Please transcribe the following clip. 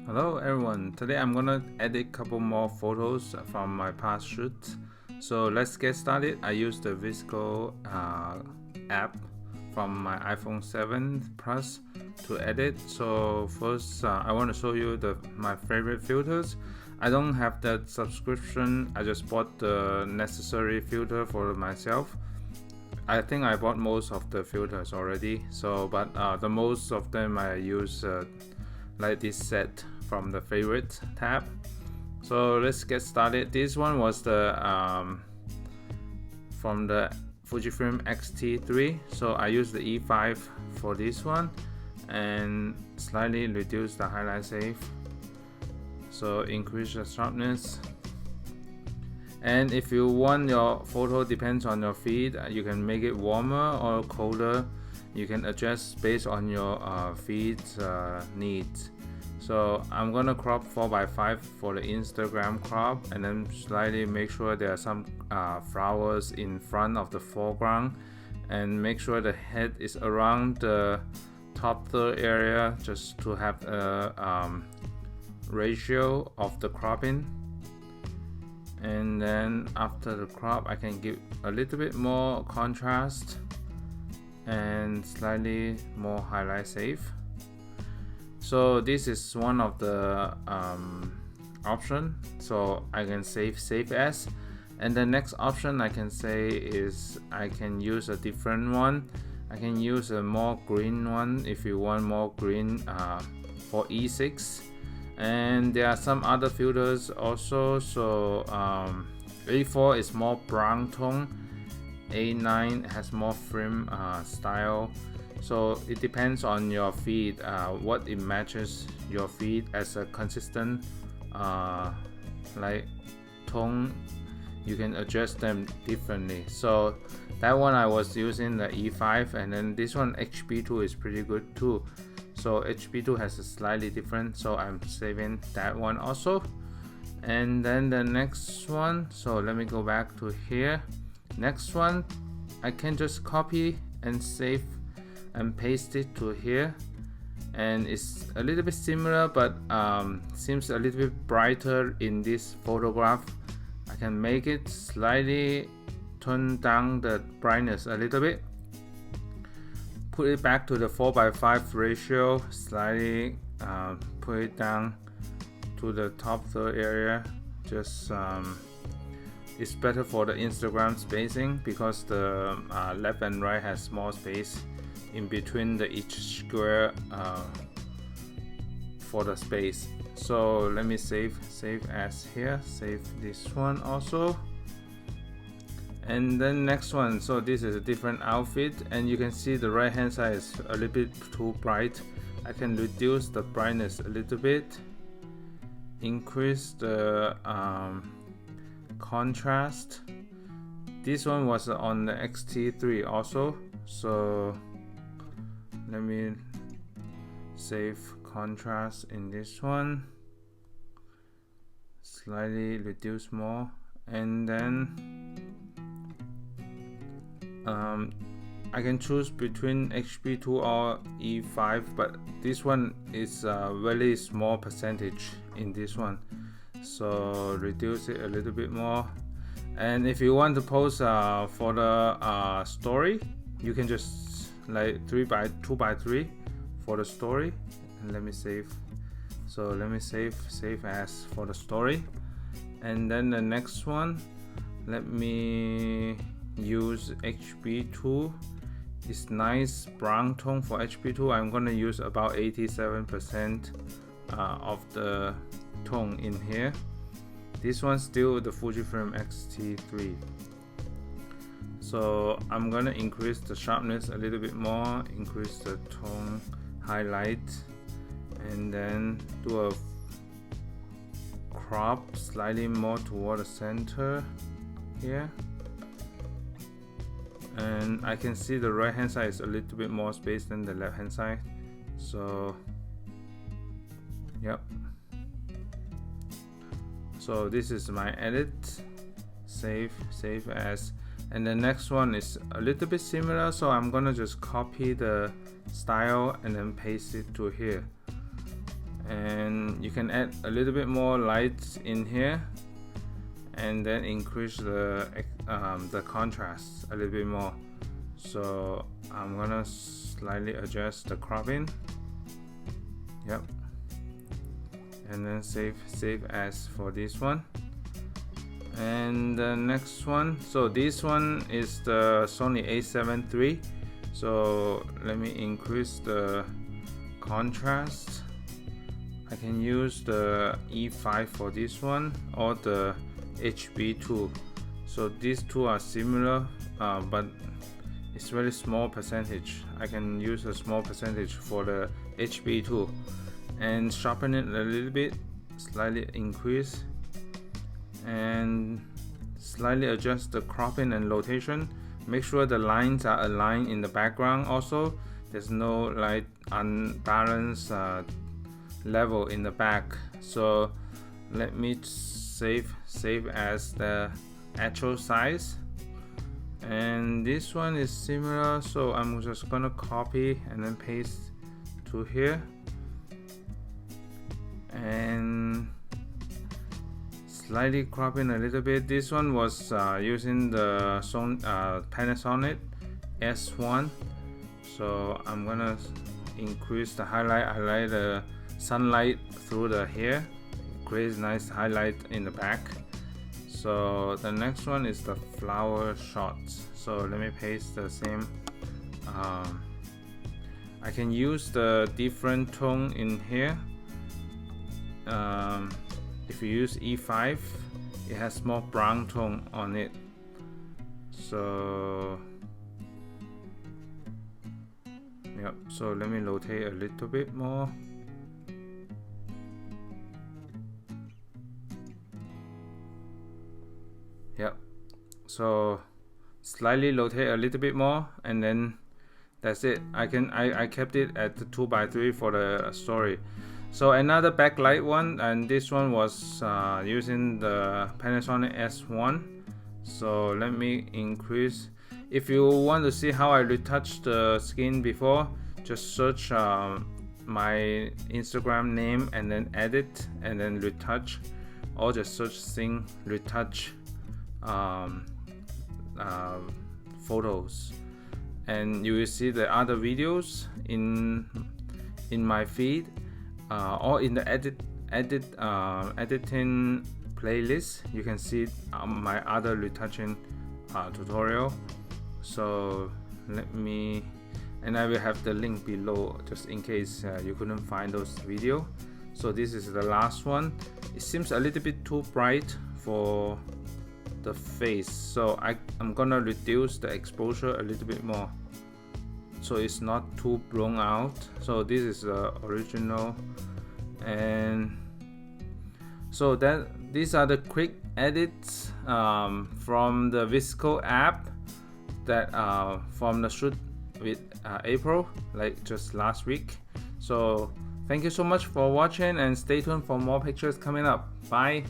Hello everyone, today I'm gonna edit a couple more photos from my past shoots. So let's get started. I use the VSCO app from my iPhone 7 Plus to edit. So first I want to show you my favorite filters. I don't have that subscription, I just bought the necessary filter for myself. I think I bought most of the filters already, but the most of them I use like this set from the favorite tab. So let's get started. This one was the from the Fujifilm X-T3. So I use the E5 for this one and slightly reduce the highlight safe. So increase the sharpness. And if you want your photo depends on your feed, you can make it warmer or colder. You can adjust based on your feed's needs. So I'm gonna crop 4:5 for the Instagram crop, and then slightly make sure there are some flowers in front of the foreground, and make sure the head is around the top third area, just to have a ratio of the cropping. And then after the crop, I can give a little bit more contrast and slightly more highlight safe. So this is one of the option. So I can save as, and the next option I can say is I can use a different one. I can use a more green one if you want more green for E6. And there are some other filters also. So A4 is more brown tone, A9 has more film style. So it depends on your feed, what it matches your feed as a consistent like tone. You can adjust them differently. So that one I was using the E5, and then this one HP2 is pretty good too. So HP2 has a slightly different, so I'm saving that one also. And then the next one, so let me go back to here. Next one, I can just copy and save and paste it to here, and it's a little bit similar, but seems a little bit brighter in this photograph. I can make it slightly turn down the brightness a little bit, put it back to the 4:5 ratio, slightly put it down to the top third area. Just it's better for the Instagram spacing, because the left and right has more space in between each square for the space. So let me save as here, save this one also. And then next one, so this is a different outfit, and you can see the right hand side is a little bit too bright. I can reduce the brightness a little bit, increase the contrast. This one was on the X-T3 also, so let me save contrast in this one, slightly reduce more, and then I can choose between HP2 or E5, but this one is a very small percentage in this one, so reduce it a little bit more. And if you want to post for the story, you can just like 2:3 for the story. And let me save. So let me save as for the story. And then the next one, let me use HP2. It's nice brown tone for HP2. I'm gonna use about 87% of the tone in here. This one's still the Fujifilm X-T3. So I'm gonna increase the sharpness a little bit more, increase the tone highlight, and then do a crop slightly more toward the center here. And I can see the right hand side is a little bit more space than the left hand side. So yep. So this is my edit, save as. And the next one is a little bit similar, so I'm gonna just copy the style and then paste it to here. And and you can add a little bit more light in here and then increase the contrast a little bit more. So I'm gonna slightly adjust the cropping. Yep. And then save as for this one. And the next one, so this one is the Sony a7 III. So let me increase the contrast. I can use the E5 for this one or the HB2. So these two are similar, but it's very small percentage. I can use a small percentage for the HB2 and sharpen it a little bit, slightly increase and slightly adjust the cropping and rotation. Make sure the lines are aligned in the background. Also, there's no like unbalanced level in the back. So let me save as the actual size. And this one is similar, so I'm just gonna copy and then paste to here and slightly cropping a little bit. This one was using the Panasonic S1, so I'm gonna increase the highlight the sunlight through the hair, creates nice highlight in the back. So the next one is the flower shots. So let me paste the same. I can use the different tone in here. If you use E5, it has more brown tone on it. So yep, so let me rotate a little bit more. Yep, so slightly rotate a little bit more, and then that's it. I kept it at the 2x3 for the story. So another backlight one, and this one was using the Panasonic S1. So let me increase. If you want to see how I retouched the skin before, just search my Instagram name and then edit and then retouch, or just search thing retouch photos, and you will see the other videos in my feed or in the editing playlist. You can see my other retouching tutorial. So let me, and I will have the link below just in case you couldn't find those videos. So this is the last one. It seems a little bit too bright for the face, so I'm gonna reduce the exposure a little bit more so it's not too blown out. So this is the original, and so these are the quick edits from the VSCO app that from the shoot with April, like just last week. So thank you so much for watching, and stay tuned for more pictures coming up. Bye.